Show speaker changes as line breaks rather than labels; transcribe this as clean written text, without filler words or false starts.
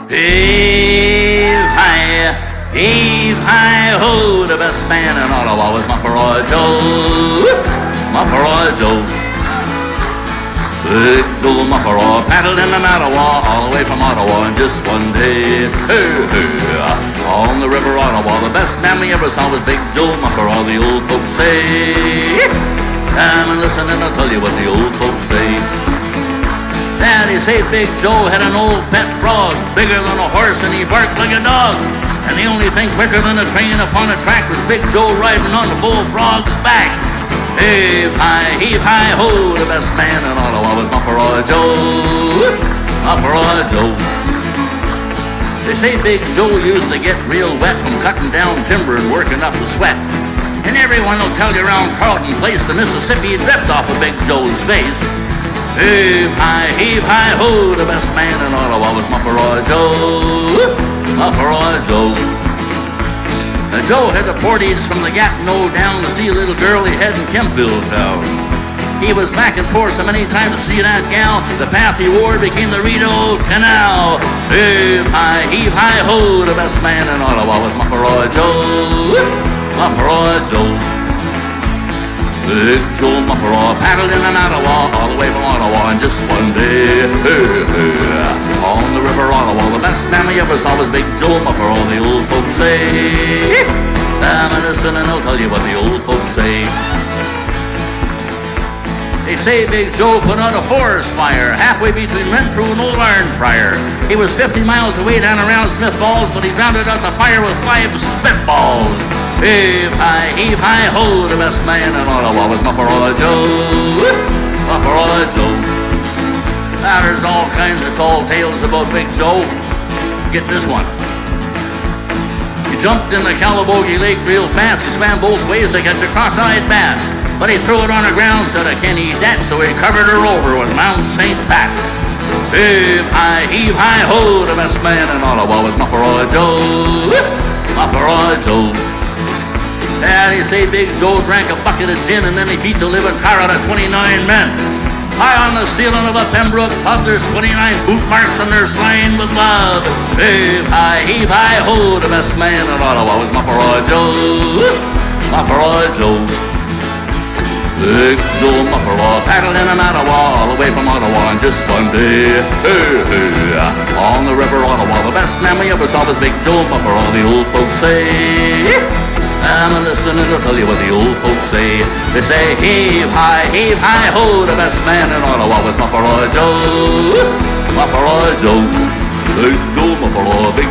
Heave, hi, ho, the best man in Ottawa was Mufferaw Joe. Mufferaw Joe. Big Joe Mufferaw paddled in the Mattawa all the way from Ottawa in just one day. Hey, hey, on the river Ottawa, the best man we ever saw was Big Joe Mufferaw, the old folks say. Come and listen and I'll tell you what the old folks say. Daddy say Big Joe had an old pet frog, bigger than a horse and he barked like a dog. And the only thing quicker than a train upon a track was Big Joe riding on the bullfrog's back. Heave, hi, ho, the best man in Ottawa was Mufferaw Joe. Mufferaw Joe. They say Big Joe used to get real wet from cutting down timber and working up the sweat. And everyone will tell you around Carlton Place the Mississippi dripped off of Big Joe's face. Heave, hi, ho, the best man in Ottawa was Mufferaw Joe. Mufferaw Joe. Joe had the portage from the Gatineau down to see a little girl he had in Kempville town. He was back and forth so many times to see that gal, the path he wore became the Ridin Canal. Heave, hi, ho, the best man in Ottawa was Mufferaw Joe. Mufferaw Joe. Big Joe Mufferaw paddled in the Mattawa all the way from Ottawa in just one day. Hey, hey. On the river Ottawa, the best man we ever saw was Big Joe Mufferaw, the old folks say. Come and listen and I'll tell you what the old folks say. They say Big Joe put out a forest fire halfway between Renfrew and Old Arnprior. He was 50 miles away down around Smith Falls, but he drowned out the fire with 5 spitballs. Heave, hi, ho, the best man in Ottawa was Mufferaw Joe. Mufferaw Joe. Now there's all kinds of tall tales about Big Joe. Get this one. He jumped in the Calabogie Lake real fast. He swam both ways to catch a cross-eyed bass. But he threw it on the ground, said I can't eat that, so he covered her over with Mount St. Pat. Heave, hi, ho, the best man in Ottawa was Mufferaw Joe. Mufferaw Joe. And he say Big Joe drank a bucket of gin and then he beat the living tar out of 29 men. High on the ceiling of a Pembroke pub, there's 29 boot marks and they're slain with love. Heave, hi, ho, the best man in Ottawa was Mufferaw Joe. Mufferaw Joe. Big Joe Mufferaw paddled in the Mattawa all the way from Ottawa in just one day. Hey, hey. On the river Ottawa, the best man we ever saw was Big Joe Mufferaw, the old folks say. I'm a listening to tell you what the old folks say. They say, heave, hi, ho, the best man in Ottawa was Mufferaw Joe. Mufferaw Joe. Big Joe Mufferaw, Big